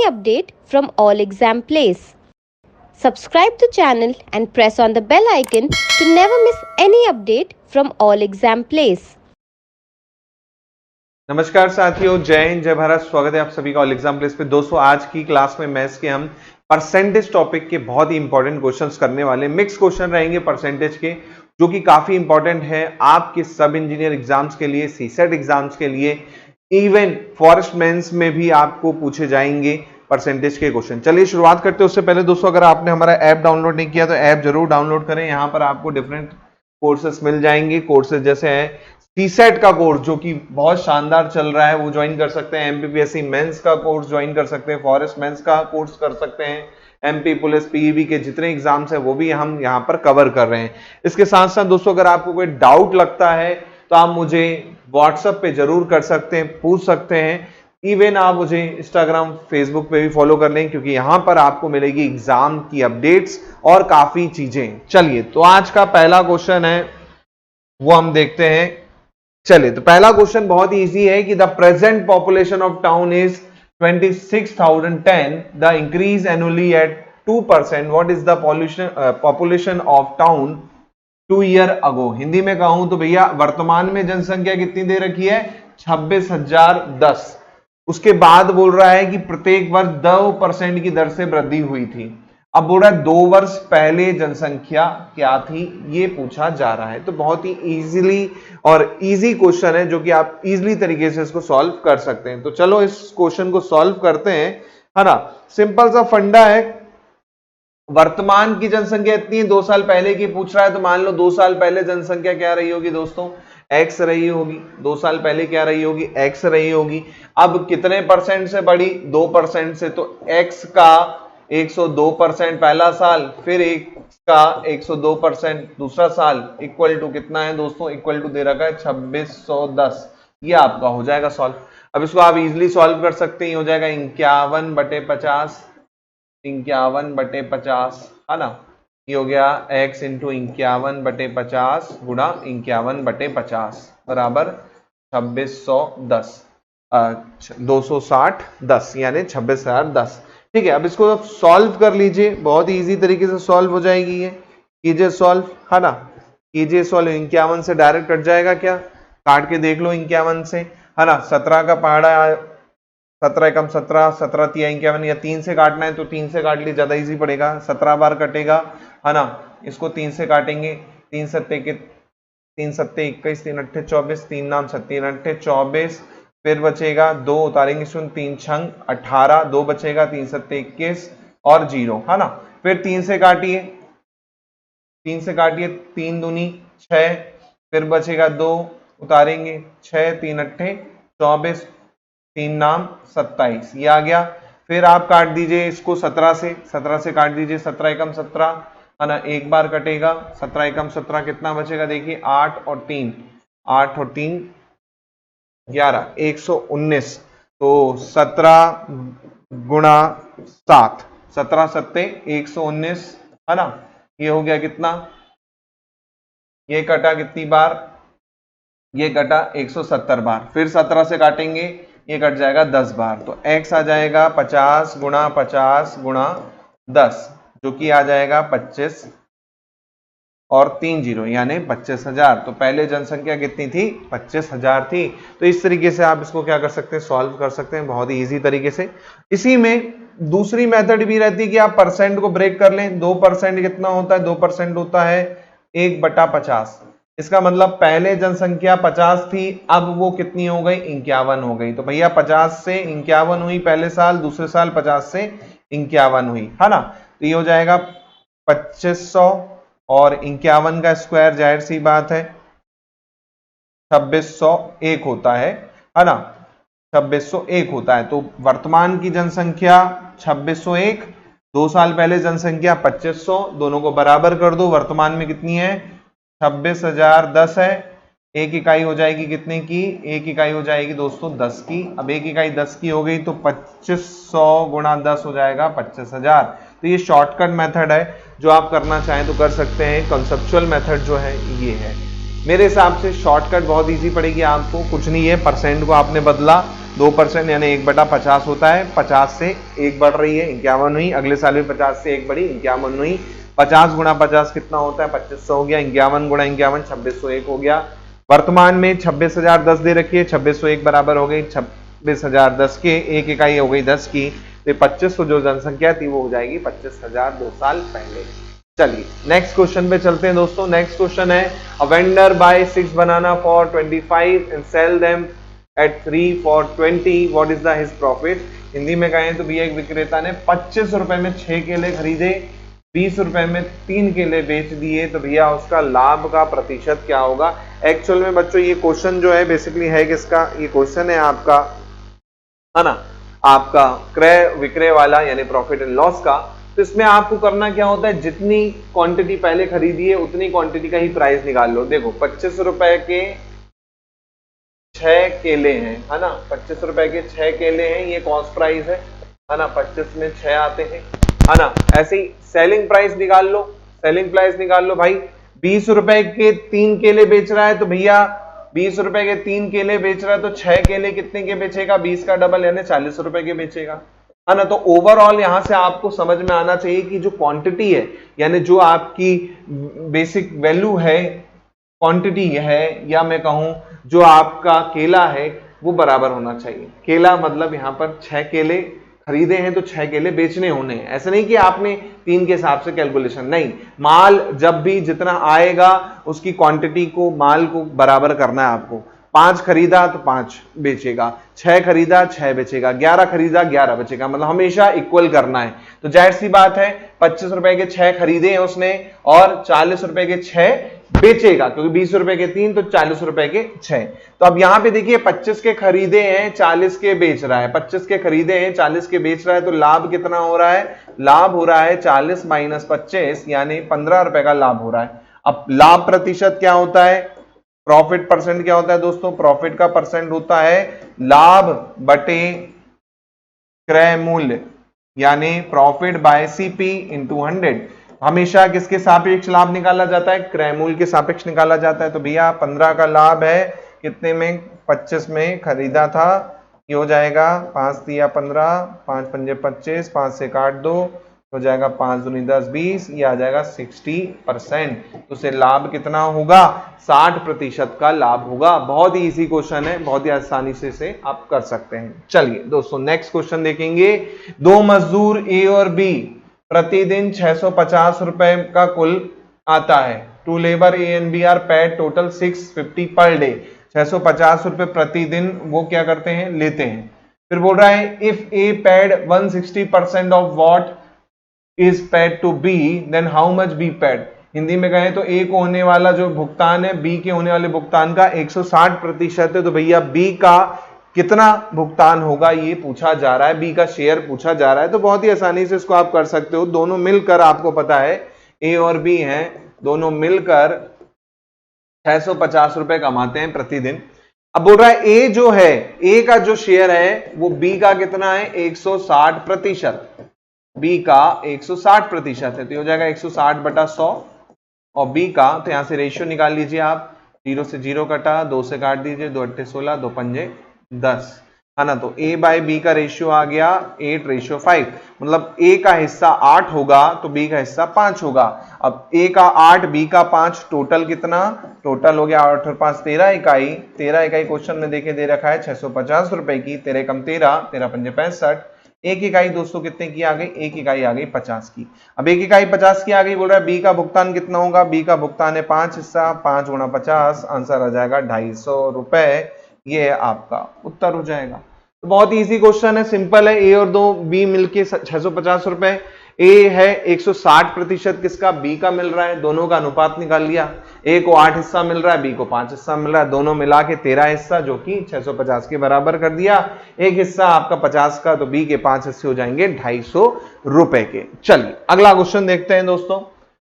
update from AllExamPlace. Subscribe to channel and press on the bell icon to never miss any update from AllExamPlace. नमस्कार साथियों, जय हिंद, जय भारत। स्वागत है आप सभी का AllExamPlace पे। दोस्तों, आज की क्लास में मैथ्स के हम परसेंटेज टॉपिक के बहुत ही इंपॉर्टेंट क्वेश्चंस करने वाले। मिक्स क्वेश्चन रहेंगे परसेंटेज के, जो कि काफी इंपॉर्टेंट है आपके सब इंजीनियर एग्जाम्स के लिए, सीसेट एग्जाम्स के लिए, इवन फॉरेस्ट मेंस में भी आपको पूछे जाएंगे परसेंटेज के क्वेश्चन। चलिए शुरुआत करते हैं। उससे पहले दोस्तों, अगर आपने हमारा ऐप डाउनलोड नहीं किया तो ऐप जरूर डाउनलोड करें। यहाँ पर आपको डिफरेंट कोर्सेस मिल जाएंगे। कोर्सेज जैसे हैं सीसेट का कोर्स, जो कि बहुत शानदार चल रहा है, वो ज्वाइन कर सकते हैं। एमपीपीएससी मेंस का कोर्स ज्वाइन कर सकते हैं। फॉरेस्ट मेंस का कोर्स कर सकते हैं। एमपी पुलिस पीईबी के जितने एग्जाम्स हैं वो भी हम यहाँ पर कवर कर रहे हैं। इसके साथ साथ दोस्तों, अगर आपको कोई डाउट लगता है तो आप मुझे व्हाट्सएप पे जरूर कर सकते हैं, पूछ सकते हैं। इवन आप मुझे इंस्टाग्राम फेसबुक पे भी फॉलो कर लें, क्योंकि यहां पर आपको मिलेगी एग्जाम की अपडेट्स और काफी चीजें। चलिए, तो आज का पहला क्वेश्चन है वो हम देखते हैं। चलिए, तो पहला क्वेश्चन बहुत ही इजी है कि the present population of town is 26,010, the increase annually at 2%, what is the population of town 2 year ago. Hindi में कहूं तो भैया, वर्तमान में जनसंख्या कितनी दे रखी है? 26,010। उसके बाद बोल रहा है कि प्रत्येक वर्ष 2% की दर से वृद्धि हुई थी। अब बोल रहा है 2 वर्ष पहले जनसंख्या क्या थी, ये पूछा जा रहा है। तो बहुत ही इजीली और इजी क्वेश्चन है, जो कि आप इजीली तरीके से इसको सॉल्व कर सकते हैं। तो चलो इस क्वेश्चन को सॉल्व करते हैं, है ना। सिंपल सा फंडा है। वर्तमान की जनसंख्या इतनी है, 2 साल पहले की पूछ रहा है, तो मान लो 2 साल पहले जनसंख्या क्या रही होगी दोस्तों? x रही होगी। 2 साल पहले क्या रही होगी? x रही होगी। अब कितने परसेंट से बढ़ी? 2% से। तो x का 102% पहला साल, फिर x का 102% दूसरा साल, इक्वल टू कितना है दोस्तों? इक्वल टू दे रखा है 2610। ये आपका हो जाएगा सॉल्व। अब इसको आप इजिली सॉल्व कर सकते हैं। हो जाएगा 51/50, 51/50, है ना। ये हो गया x इंटू 51/50 गुणा 51/50 बराबर 2610, 260/10, यानी 26,010। ठीक है, अब इसको सॉल्व कर लीजिए। बहुत ही इजी तरीके से सॉल्व हो जाएगी ये। कीजिए सॉल्व, है ना। कीजिए सॉल्व। 51 से डायरेक्ट कट जाएगा क्या? काट के देख लो 51 से, है ना। 17 का पहाड़ा, 17 एकम 17, 17 तिया 51, या 3 से काटना है तो 3 से काट ली, ज्यादा इजी पड़ेगा। 17 बार कटेगा, है ना। इसको 3 से काटेंगे। 3 सत्ते 21, 3 अट्ठे 24, 3 नाम 3 अट्ठे 24, फिर बचेगा 2, उतारेंगे सुन, 3 छंग 18, 2 बचेगा, 3 सत्ते 21 और 0, है ना। फिर 3 से काटिए, 3 दूनी 6, फिर बचेगा 2, उतारेंगे 6, 3 अट्ठे 24, 3 नाम 27, ये आ गया। फिर आप काट दीजिए इसको 17 से काट दीजिए। 17 एकम 17, है ना। एक बार कटेगा। 17 एकम 17 कितना बचेगा? देखिए 8 और 3, 8 और 3 11, 119। तो 17 गुणा 7, 17 सत्ते 119, है ना। ये हो गया कितना? ये कटा कितनी बार? ये कटा 170 बार। फिर 17 से काटेंगे, ये कट जाएगा 10 बार। तो x आ जाएगा 50 गुणा 50 गुणा 10, जो कि आ जाएगा 25 और 3 जीरो, यानी 25,000। तो पहले जनसंख्या कितनी थी? 25,000 थी। तो इस तरीके से आप इसको क्या कर सकते हैं? सॉल्व कर सकते हैं, बहुत ही इजी तरीके से। इसी में दूसरी मेथड भी रहती है कि आप परसेंट को ब्रेक कर लें। 2% कितना होता है? 2% होता है 1/50। इसका मतलब पहले जनसंख्या 50 थी, अब वो कितनी हो गई? 51 हो गई। तो भैया 50 से 51 हुई पहले साल, दूसरे साल 50 से 51 हुई, है ना। तो ये हो जाएगा 2500, और 51 का स्क्वायर जाहिर सी बात है 2601 होता है ना। 2601 होता है। तो वर्तमान की जनसंख्या 2601, 2 साल पहले जनसंख्या 2500, दोनों को बराबर कर दो। वर्तमान में कितनी है? 26,010 है। एक इकाई हो जाएगी कितने की? एक इकाई हो जाएगी दोस्तों 10 की। अब एक इकाई 10 की हो गई तो 2500 गुणा 10 हो जाएगा 25,000। तो ये शॉर्टकट मेथड है, जो आप करना चाहें तो कर सकते हैं। कंसेप्चुअल मेथड जो है ये है। मेरे हिसाब से शॉर्टकट बहुत इजी पड़ेगी आपको, कुछ नहीं है, परसेंट को आपने बदला, 2% यानी 1/50 होता है, 50 से 1 बढ़ रही है 51 हुई, अगले साल भी 50 से 1 बढ़ी 51 हुई, 50 गुणा 50 कितना होता है 2500 हो गया, 51 गुणा 51 2601 हो गया। वर्तमान में 26,010 दे रखी है, 2601 बराबर हो गई 26,010 के, एक इकाई हो गई 10 की, तो 2500 जो जनसंख्या थी वो हो जाएगी 25,000 2 साल पहले। चलिए नेक्स्ट क्वेश्चन पे चलते हैं दोस्तों। नेक्स्ट क्वेश्चन है, a vendor buy 6 banana for 25 and sell them at 3 for 20, what is the his profit. Hindi में कहें तो भैया एक विक्रेता ने 25 रुपए में 6 केले खरीदे, 20 रुपए में 3 केले बेच दिए, तो भैया उसका लाभ का प्रतिशत क्या होगा। एक्चुअल में बच्चों ये क्वेश्चन जो है बेसिकली है किसका, ये क्वेश्चन है आपका, है ना, आपका क्रय विक्रय वाला यानी प्रॉफिट एंड लॉस का। तो इसमें आपको करना क्या होता है, जितनी क्वांटिटी पहले खरीदी है उतनी क्वांटिटी का ही प्राइस निकाल लो। देखो 25 रुपए के 6 केले हैं, है ना, 25 रुपए के 6 केले हैं, ये कॉस्ट प्राइस है ना, 25 में 6 आते हैं, है ना। ऐसे ही सेलिंग प्राइस निकाल लो, सेलिंग प्राइस निकाल लो भाई, 20 रुपए के 3 केले बेच रहा है, तो भैया 20 रुपए के 3 केले बेच रहा है, तो 6 केले कितने के बेचेगा, 20 का डबल यानी 40 रुपए के बेचेगा, है ना। तो ओवरऑल यहां से आपको समझ में आना चाहिए कि जो क्वांटिटी है यानी जो आपकी बेसिक वैल्यू है, क्वांटिटी है, या मैं कहूं जो आपका केला है वो बराबर होना चाहिए। केला मतलब यहां पर 6 केले खरीदे हैं तो 6 केले बेचने होने हैं, ऐसा नहीं कि आपने 3 के हिसाब से कैलकुलेशन, नहीं, माल जब भी जितना आएगा उसकी क्वांटिटी को, माल को बराबर करना है आपको। 5 खरीदा तो 5 बेचेगा, 6 खरीदा 6 बेचेगा, 11 खरीदा 11 बेचेगा, मतलब हमेशा इक्वल करना है। तो जाहिर सी बात है 25 रुपए के 6 खरीदे हैं उसने और 40 रुपए के 6 बेचेगा, क्योंकि 20 रुपए के 3 तो 40 रुपए के 6। तो अब यहां पे देखिए 25 के खरीदे हैं 40 के बेच रहा है, 25 के खरीदे हैं 40 के बेच रहा है, तो लाभ कितना हो रहा है, लाभ हो रहा है 40 माइनस 25 यानी 15 रुपए का लाभ हो रहा है। अब लाभ प्रतिशत क्या होता है, प्रॉफिट परसेंट क्या होता है दोस्तों, प्रॉफिट का परसेंट होता है लाभ बटे क्रय मूल्य यानी प्रॉफिट बाय सीपी इंटू 100। हमेशा किसके सापेक्ष लाभ निकाला जाता है, क्रय मूल्य के सापेक्ष निकाला जाता है। तो भैया 15 का लाभ है कितने में, 25 में खरीदा था, ये हो जाएगा 5 तिया 15, 5 पंजे 25, 5 से काट दो, हो जाएगा 5 दूनी 10 20, ये आ जाएगा 60%। तो उसे लाभ कितना होगा, 60% का लाभ होगा। बहुत ही इजी क्वेश्चन है, बहुत ही आसानी से इसे आप कर सकते हैं। चलिए दोस्तों नेक्स्ट क्वेश्चन देखेंगे। 2 मजदूर ए और बी प्रतिदिन 650 रुपए का कुल आता है। 2 labour A and B are paid total 650 per day. 650 रुपए प्रतिदिन वो क्या करते हैं, लेते हैं। फिर बोल रहा है if A paid 160% of what is paid to B, then how much B paid। Hindi में कहें तो A को होने वाला जो भुगतान है B के होने वाले भुगतान का 160% है, तो भैया B का कितना भुगतान होगा ये पूछा जा रहा है, B का शेयर पूछा जा रहा है। तो बहुत ही आसानी से इसको आप कर सकते हो, दोनों मिलकर आपको पता है A और B हैं, दोनों मिलकर 650 रुपए कमाते हैं प्रतिदिन। अब बोल रहा है A जो है, A का जो शेयर है वो B का कितना है 160%, बी का 160% है, तो हो जाएगा 160/100 और बी का, तो यहां से रेशियो निकाल लीजिए आप, 0 से 0 कटा, 2 से काट दीजिए, 2 अट्ठे 16, 2 पंजे 10, है ना। तो ए बाय बी का रेशियो आ गया 8:5, मतलब ए का हिस्सा 8 होगा तो बी का हिस्सा 5 होगा। अब ए का 8 बी का 5, टोटल कितना, टोटल हो गया 8 और 5 13 इकाई, 13 इकाई क्वेश्चन में देखे दे रखा है 650 रुपए की, 13 कम 13, 13 पंजे 65, एक इकाई दोस्तों कितने की आ गई, एक इकाई आ गई 50 की। अब एक इकाई 50 की आ गई, बोल रहा है बी का भुगतान कितना होगा, बी का भुगतान है 5 हिस्सा, 5 गुणा 50, आंसर आ जाएगा 250 रुपए, ये आपका उत्तर हो जाएगा। तो बहुत इजी क्वेश्चन है, सिंपल है, ए और दो बी मिलके 650 रुपए, ए है 160% किसका, बी का मिल रहा है, दोनों का अनुपात निकाल लिया, ए को 8 हिस्सा मिल रहा है, बी को 5 हिस्सा मिल रहा है, दोनों मिला के 13 हिस्सा जो कि 650 के बराबर कर दिया। एक हिस्सा आपका 50 का, तो बी के 5 हिस्से हो जाएंगे 250 रुपए के। चलिए अगला क्वेश्चन देखते हैं दोस्तों।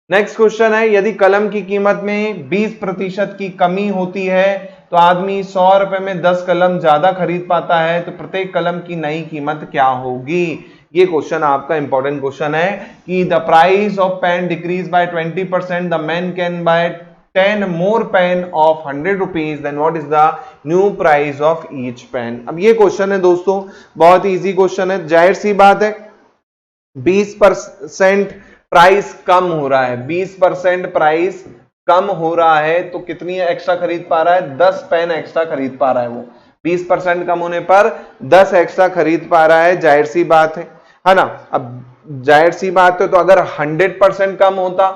नेक्स्ट क्वेश्चन है, यदि कलम की कीमत में 20% की कमी होती है तो आदमी 100 रुपए में 10 कलम ज्यादा खरीद पाता है, तो प्रत्येक कलम की नई कीमत क्या होगी। ये क्वेश्चन आपका इंपॉर्टेंट क्वेश्चन है कि the price of pen decrease by 20%, the man can buy 10 more pen of 100 rupees, then what is the new price of each pen? अब ये क्वेश्चन है दोस्तों, बहुत इजी क्वेश्चन है। जाहिर सी बात है 20% प्राइस कम हो रहा है, 20% प्राइस कम हो रहा है तो कितनी एक्स्ट्रा खरीद पा रहा है? 10 पेन एक्स्ट्रा खरीद पा रहा है। वो 20% कम होने पर 10 एक्स्ट्रा खरीद पा रहा है, जाहिर सी बात है ना। अब जाहिर सी बात है, तो अगर 100% कम होता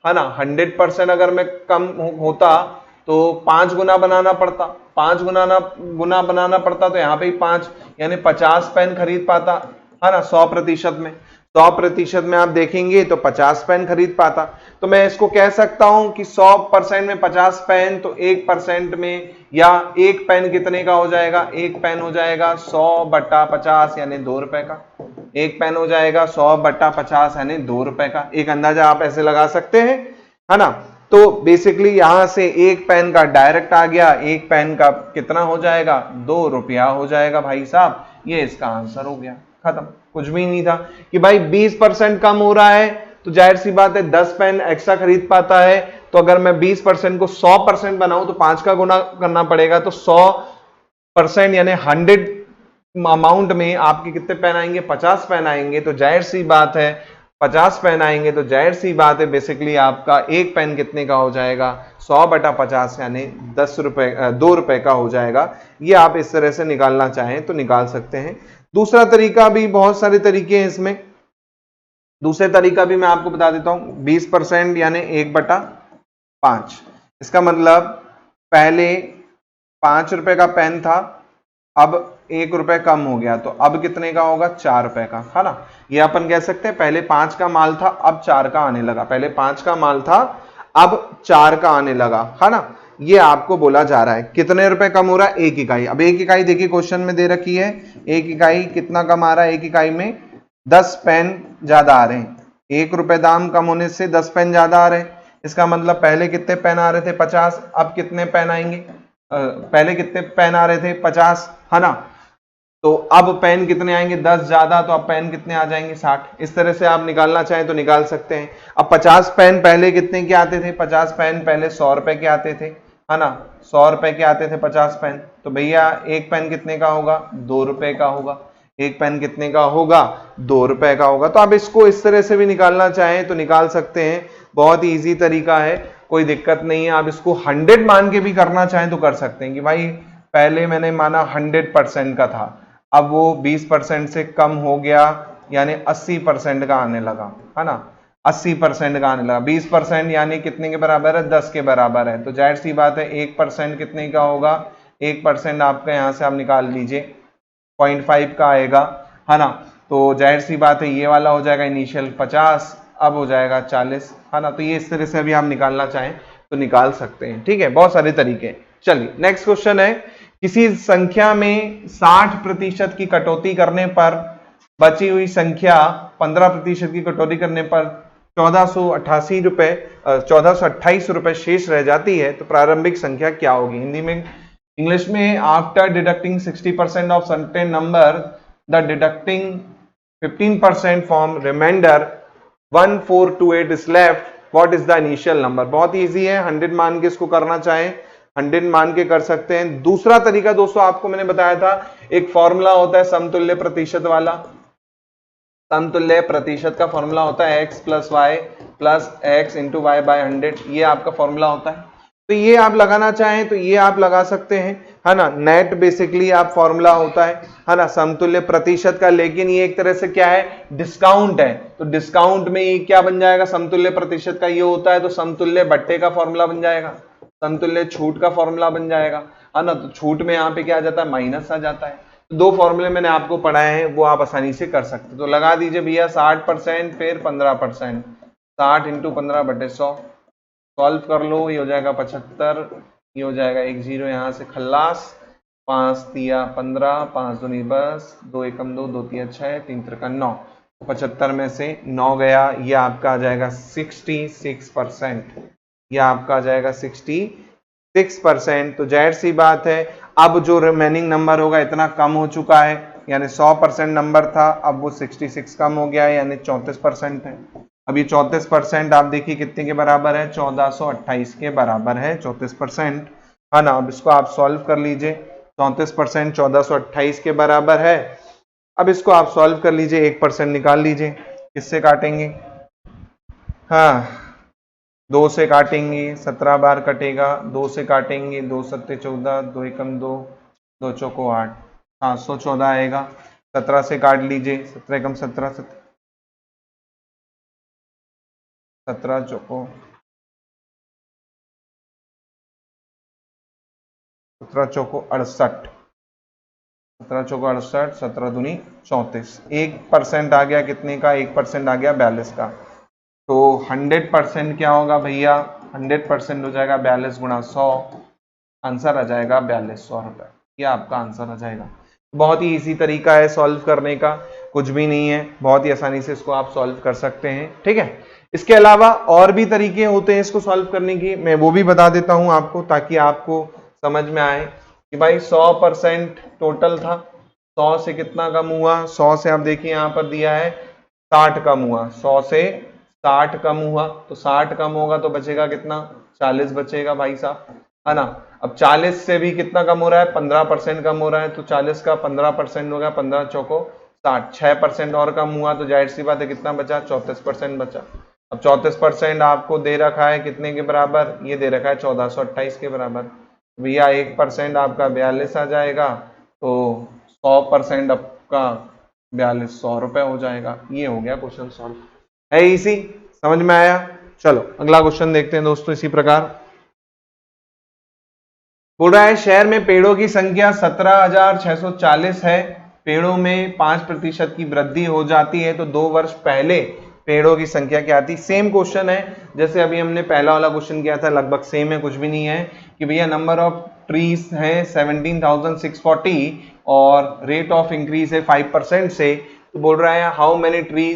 है ना, 100% अगर मैं कम होता तो 5 गुना बनाना पड़ता, 5 गुना बनाना पड़ता, तो यहाँ पे 5 यानी 50 पेन खरीद पाता है ना। 100% में 100% में आप देखेंगे तो 50 पेन खरीद पाता। तो मैं इसको कह सकता हूं कि 100% में 50 पेन, तो 1% में या एक पेन कितने का हो जाएगा? एक पेन हो जाएगा 100/50 यानी 2 रुपए का। एक पेन हो जाएगा 100/50 यानी 2 रुपए का। एक अंदाजा आप ऐसे लगा सकते हैं, है ना। तो बेसिकली यहां से एक पेन का डायरेक्ट आ गया, एक पेन का कितना हो जाएगा? 2 रुपया हो जाएगा भाई साहब। ये इसका आंसर हो गया, खत्म। कुछ भी नहीं था कि भाई 20% कम हो रहा है तो जाहिर सी बात है 10 पेन एक्स्ट्रा खरीद पाता है। तो अगर मैं 20% को 100% बनाऊं तो 5 का गुना करना पड़ेगा, तो 100% यानी 100 अमाउंट में आपके कितने पेन आएंगे? 50 पेन आएंगे। तो जाहिर सी बात है 50 पेन आएंगे तो जाहिर सी बात है बेसिकली आपका एक पेन कितने का हो जाएगा? 100/50 यानी 10 रुपए 2 रुपए का हो जाएगा। ये आप इस तरह से निकालना चाहें तो निकाल सकते हैं। दूसरा तरीका भी, बहुत सारे तरीके हैं इसमें, दूसरे तरीका भी मैं आपको बता देता हूं। 20% यानी 1/5। इसका मतलब पहले 5 रुपए का पेन था, अब 1 रुपए कम हो गया, तो अब कितने का होगा? 4 रुपए का, है ना। ये अपन कह सकते हैं पहले 5 का माल था, अब 4 का आने लगा। पहले 5 का माल था, अब 4 का आने लगा, है ना। ये आपको बोला जा रहा है। कितने रुपए कम हो रहा है? 1 इकाई। अब 1 इकाई देखिए क्वेश्चन में दे रखी है, 1 इकाई कितना कम आ रहा है? 1 इकाई में 10 पेन ज्यादा आ रहे हैं। 1 रुपए दाम कम होने से 10 पेन ज्यादा आ रहे हैं। इसका मतलब पहले कितने पेन आ रहे थे? 50। अब कितने पेन आएंगे? पहले कितने पेन आ रहे थे? 50, है ना। तो अब पेन कितने आएंगे? 10 ज्यादा, तो अब पेन कितने आ जाएंगे? 60। इस तरह से आप निकालना चाहें तो निकाल सकते हैं। अब 50 पेन पहले कितने के आते थे? 50 पेन पहले 100 रुपए के आते थे, है ना। 100 रुपए के आते थे 50 पेन। तो भैया एक पेन कितने का होगा? 2 रुपए का होगा। एक पेन कितने का होगा? 2 रुपए का होगा। तो आप इसको इस तरह से भी निकालना चाहें तो निकाल सकते हैं। बहुत ही ईजी तरीका है, कोई दिक्कत नहीं है। आप इसको 100 मान के भी करना चाहें तो कर सकते हैं कि भाई पहले मैंने माना 100% का था, अब वो 20% से कम हो गया यानी 80% का आने लगा, है ना। 80% का आने लगा। 20% यानी कितने के बराबर है? 10 के बराबर है। तो जाहिर सी बात है 1% कितने का होगा? 1% आपका यहां से आप निकाल लीजिए 0.5 का आएगा, है ना। तो जाहिर सी बात है ये वाला हो जाएगा इनिशियल 50, अब हो जाएगा 40, है ना। तो ये इस तरह से अभी आप निकालना चाहें तो निकाल सकते हैं, ठीक है। बहुत सारे तरीके हैं। चलिए नेक्स्ट क्वेश्चन है, किसी संख्या में 60% की कटौती करने पर बची हुई संख्या 15% की कटौती करने पर 1428 रुपए शेष रह जाती है, तो प्रारंभिक संख्या क्या होगी? हिंदी में, इंग्लिश में, after deducting 60% of certain number the deducting 15% from reminder 1428 is left, what is the initial number? बहुत इजी है, 100 मान के इसको करना चाहें 100 मान के कर सकते हैं। दूसरा तरीका दोस्तों आपको मैंने बताया था, एक फॉर्मूला होता है समतुल्य प्रतिशत वाला। समतुल्य प्रतिशत का फॉर्मूला होता है x + y + x × y/100, ये आपका फॉर्मूला होता है। तो ये आप लगाना चाहें तो ये आप लगा सकते हैं, है ना। नेट बेसिकली आप फॉर्मूला होता है ना, समतुल्य प्रतिशत का। लेकिन ये एक तरह से क्या है? डिस्काउंट है। तो डिस्काउंट में ये क्या बन जाएगा? समतुल्य प्रतिशत का ये होता है, तो समतुल्य बट्टे का फॉर्मूला बन जाएगा, समतुल्य छूट का फॉर्मूला बन जाएगा, है ना। तो छूट में यहाँ पे क्या आ जाता है? माइनस आ जाता है। तो 2 फॉर्मूले मैंने आपको पढ़ाए हैं, वो आप आसानी से कर सकते हैं। तो लगा दीजिए भैया 60% फिर 15%, 60 × 15/100, सॉल्व कर लो, ये हो जाएगा 75, ये हो जाएगा 1 0 यहाँ से खल्लास, 5 तिया 15, 5 दूनी 10, 2 एकम 2, 2 तिया 6, 3 त्रिका 9, 75 में से 9 गया, ये आपका आ जाएगा 66%, ये आपका आ जाएगा 66%। तो जाहिर सी बात है अब जो रिमेनिंग नंबर होगा इतना कम हो चुका है, यानी 100% नंबर था, अब वो 66 कम हो गया है, यानी 34% है। अब ये 34% आप देखिए कितने के बराबर है, 1428 के बराबर है 34%, है ना। अब इसको आप सॉल्व कर लीजिए, 34% 1428 के बराबर है। अब इसको आप सॉल्व कर लीजिए, 1% निकाल लीजिए, किससे काटेंगे, हाँ 2 से काटेंगे, 17 बार कटेगा, 2 से काटेंगे, 2 सत्ते 14, 2 एकम 2, 2 चौको 8, 514 आएगा। 17 से काट लीजिए, 17 एकम 17, 17 चौको 17 चौको 68, 17 चौको 68, 17 दूनी 34, 1% आ गया कितने का, 1% आ गया 42 का। तो 100% क्या होगा भैया, 100% हो जाएगा 42 गुणा 100, आंसर आ जाएगा 4200 रुपए, ये आपका आंसर आ जाएगा। बहुत ही इजी तरीका है सॉल्व करने का, कुछ भी नहीं है, बहुत ही आसानी से इसको आप सॉल्व कर सकते हैं, ठीक है। इसके अलावा और भी तरीके होते हैं इसको सॉल्व करने की, मैं वो भी बता देता हूं आपको, ताकि आपको समझ में आए कि भाई 100% टोटल था, 100 से कितना कम हुआ, 100 से आप देखिए यहाँ पर दिया है 60 कम हुआ, 100 से 60 कम हुआ, तो 60 कम होगा तो बचेगा कितना, 40 बचेगा भाई साहब, है ना। अब 40 से भी कितना कम हो रहा है, 15% कम हो रहा है, तो 40 का 15% हो गया, 15 चौको 60, 6% और कम हुआ तो जाहिर सी बात है कितना बचा, 34% बचा। अब 34% आपको दे रखा है कितने के बराबर, ये दे रखा है 1428 के बराबर, भैया 1% आपका 42 आ जाएगा, तो 100% आपका 4200 रुपए हो जाएगा। ये हो गया क्वेश्चन सॉल्व, है इसी, समझ में आया। चलो अगला क्वेश्चन देखते हैं दोस्तों। इसी प्रकार बोल रहा है शहर में पेड़ों की संख्या 17,640 है, पेड़ों में 5% की वृद्धि हो जाती है, तो 2 वर्ष पहले पेड़ों की संख्या क्या थी। सेम क्वेश्चन है जैसे अभी हमने पहला वाला क्वेश्चन किया था, लगभग सेम है, कुछ भी नहीं है कि भैया नंबर ऑफ ट्रीज है 17,640 और रेट ऑफ इंक्रीज है 5% से, तो बोल रहा है how many tree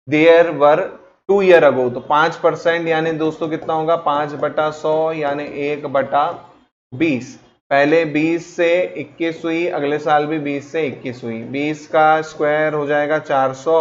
there were 2 year ago, तो 5% यानी दोस्तों कितना होगा, 5/100 यानी 1/20, पहले 20 से 21 हुई, अगले साल भी 20 से 21 हुई, 20 का स्क्वायर हो जाएगा 400,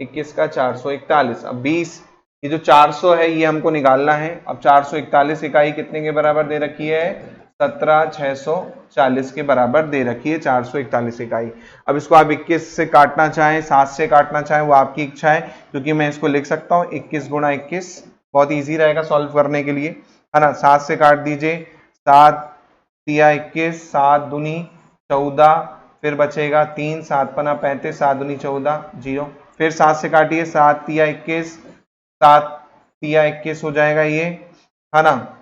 21 का 441, अब 20, ये जो 400 है ये हमको निकालना है। अब 441 इकाई कितने के बराबर दे रखी है, 17,640 के बराबर दे रखी है 441 इकाई। अब इसको आप 21 से काटना चाहें, 7 से काटना चाहें, वो आपकी इच्छा है, क्योंकि मैं इसको लिख सकता हूँ 21 गुणा 21, बहुत ईजी रहेगा सॉल्व करने के लिए, है ना। 7 से काट दीजिए, 7 तिया 21, 7 दूनी 14, फिर बचेगा 3, 7 पना 35, 7 दूनी 14, 0, फिर 7 से काटिए, 7 तिया 21, 7 तिया 21 हो जाएगा ये, है ना,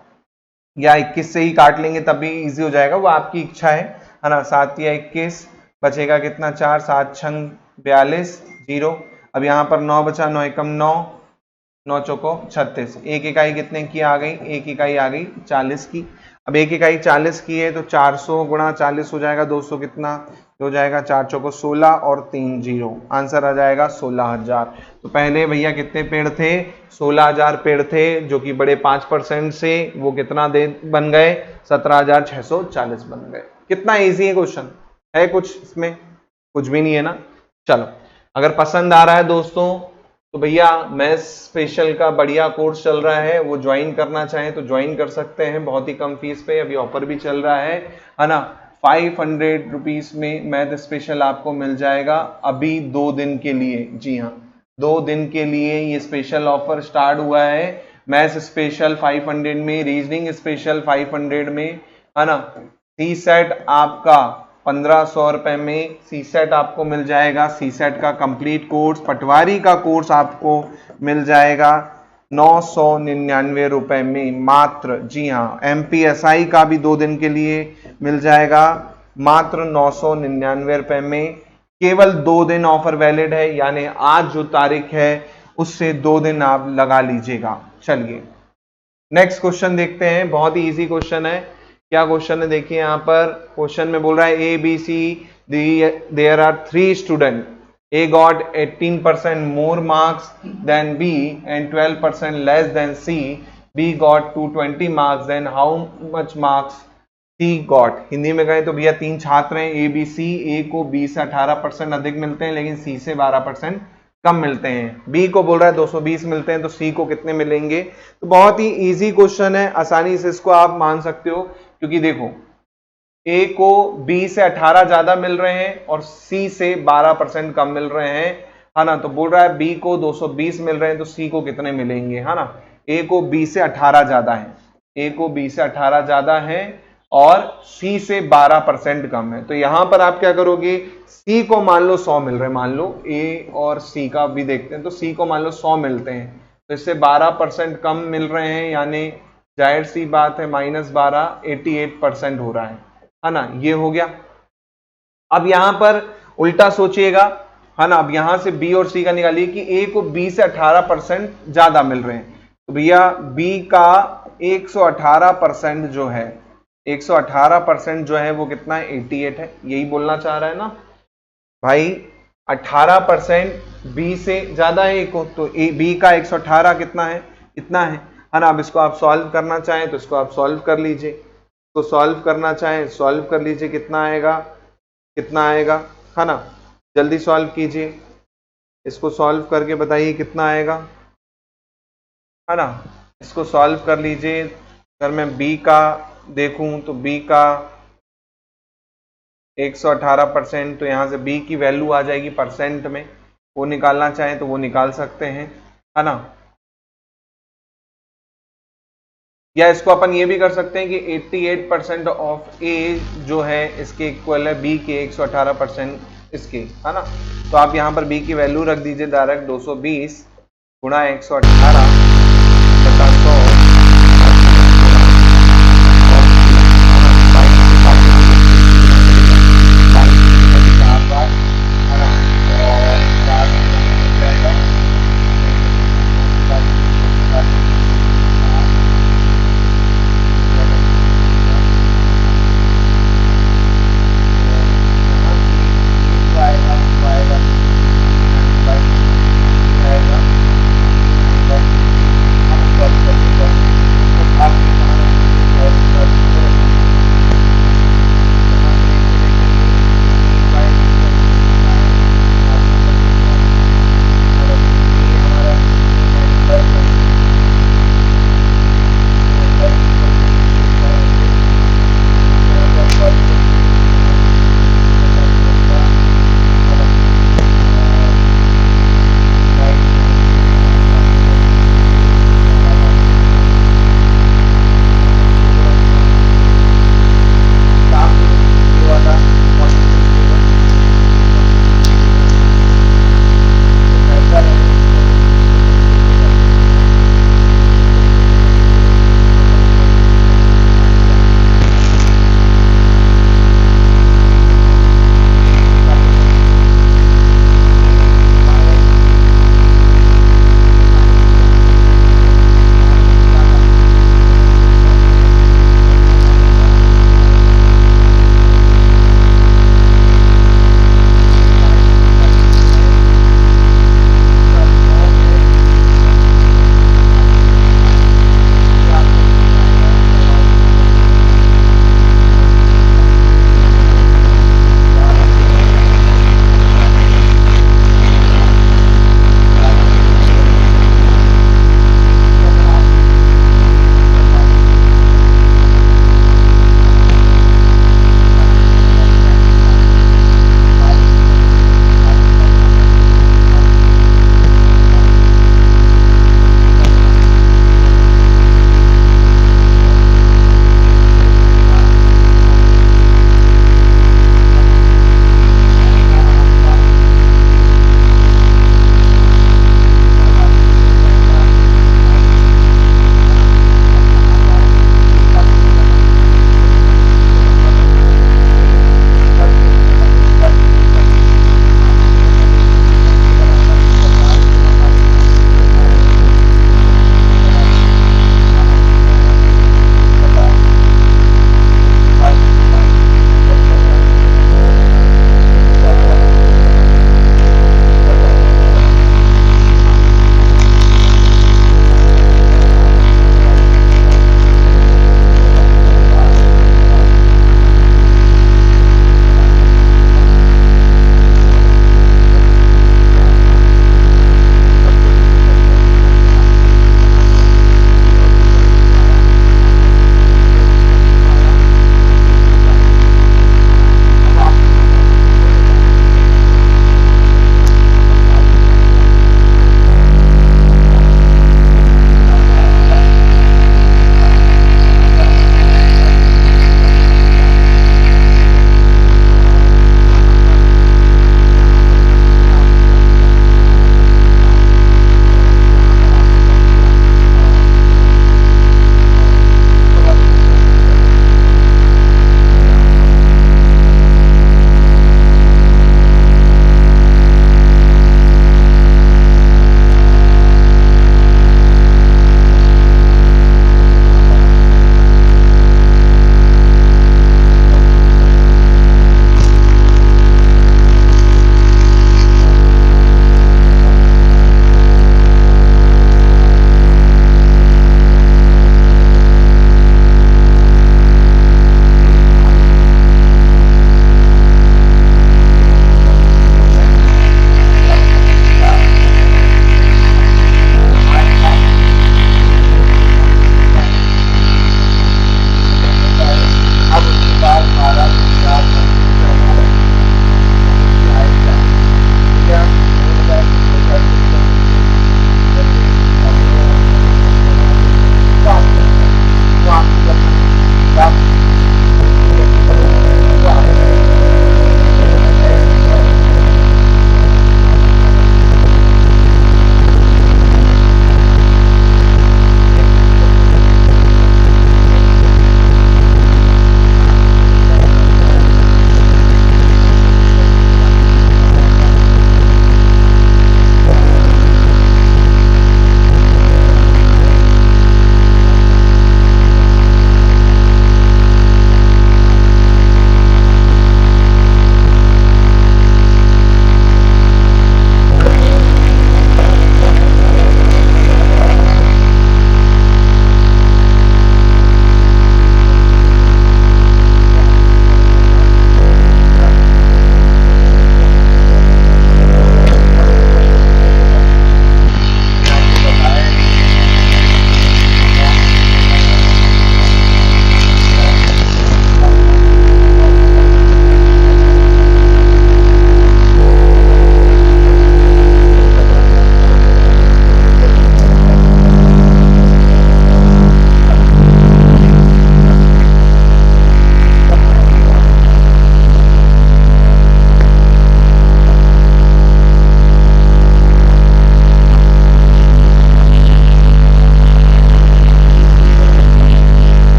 या 21 से ही काट लेंगे तब भी इजी हो जाएगा, वो आपकी इच्छा है ना। 7 या 21 बचेगा कितना, 4, 7 छंग 42, 0, अब यहाँ पर 9 बचा, 9 एकम 9, 9 चौको 36, एक इकाई कितने की आ गई, एक इकाई आ गई 40 की। अब एक इकाई 40 की है तो 400 गुणा 40 हो जाएगा 200, कितना हो जाएगा, 4 चौको 16 और 3 0, आंसर आ जाएगा 16,000। तो पहले भैया कितने पेड़ थे, 16,000 पेड़ थे, जो कि बड़े 5% से वो कितना दे बन गए, 17,640 बन गए। कितना इजी है क्वेश्चन, है कुछ इसमें, कुछ भी नहीं है ना। चलो अगर पसंद आ रहा है दोस्तों तो भैया मैथ्स स्पेशल का बढ़िया कोर्स चल रहा है, वो ज्वाइन करना चाहें तो ज्वाइन कर सकते हैं, बहुत ही कम फीस पे, अभी ऑफर भी चल रहा है ना। 500 रुपीज में मैथ स्पेशल आपको मिल जाएगा अभी 2 दिन के लिए, जी हाँ 2 दिन के लिए ये स्पेशल ऑफर स्टार्ट हुआ है। मैथ्स स्पेशल 500 में, रीजनिंग स्पेशल 500 में, है ना। सी सेट आपका 1500 रुपए में सी सेट आपको मिल जाएगा, सी सेट का कंप्लीट कोर्स, पटवारी का कोर्स आपको मिल जाएगा 999 रुपए में मात्र, जी हाँ। एमपीएसआई का भी 2 दिन के लिए मिल जाएगा मात्र 999 रुपए में, केवल 2 दिन ऑफर वैलिड है, यानी आज जो तारीख है उससे 2 दिन आप लगा लीजिएगा। चलिए नेक्स्ट क्वेश्चन देखते हैं, बहुत ही इजी क्वेश्चन है। क्या क्वेश्चन है देखिए, यहाँ पर क्वेश्चन में बोल रहा है A B C there are 3 student, A got 18% more marks than B and 12% less than C, B got 220 marks, then how much marks C got. Hindi में कहें तो भैया 3 छात्र हैं ए बी सी, ए को 20 से 18% अधिक मिलते हैं लेकिन सी से 12% कम मिलते हैं। बी को बोल रहा है 220 मिलते हैं, तो सी को कितने मिलेंगे? तो बहुत ही इजी क्वेश्चन है, आसानी से इसको आप मान सकते हो, क्योंकि देखो ए को बी से 18 ज्यादा मिल रहे हैं और सी से 12% कम मिल रहे हैं, है ना। तो बोल रहा है बी को 220 मिल रहे हैं, तो सी को कितने मिलेंगे, है ना। ए को बी से 18 ज्यादा है, ए को बी से 18 ज्यादा है और सी से 12% कम है। तो यहां पर आप क्या करोगे, सी को मान लो 100 मिल रहे हैं, मान लो ए और सी का भी देखते हैं, तो सी को मान लो 100 मिलते हैं, तो इससे 12% कम मिल रहे हैं, यानी जाहिर सी बात है -12 88% हो रहा है ना। ये हो गया। अब यहां पर उल्टा सोचिएगा, है ना। अब यहां से बी और सी का निकालिए कि ए को बी से 18% ज्यादा मिल रहे हैं, तो भैया बी का 118% जो है, 118% जो है वो कितना है, 88 है। यही बोलना चाह रहा है ना भाई, 18% बी से ज्यादा है ए को, तो बी का 118 कितना है, इतना है ना। अब इसको आप सॉल्व करना चाहें तो इसको आप सॉल्व कर लीजिए, इसको सॉल्व करना चाहें सॉल्व कर लीजिए, कितना आएगा, कितना आएगा, है ना। जल्दी सॉल्व कीजिए, इसको सॉल्व करके बताइए कितना आएगा, है ना। इसको सॉल्व कर लीजिए। अगर मैं बी का देखूं तो बी का 118%, तो यहां से बी की वैल्यू आ जाएगी परसेंट में, वो निकालना चाहें तो वो निकाल सकते हैं, है ना। या इसको अपन ये भी कर सकते हैं कि 88% ऑफ ए जो है इसके इक्वल है बी के 118% इसके, है ना। तो आप यहाँ पर बी की वैल्यू रख दीजिए डायरेक्ट, 220 गुणा 118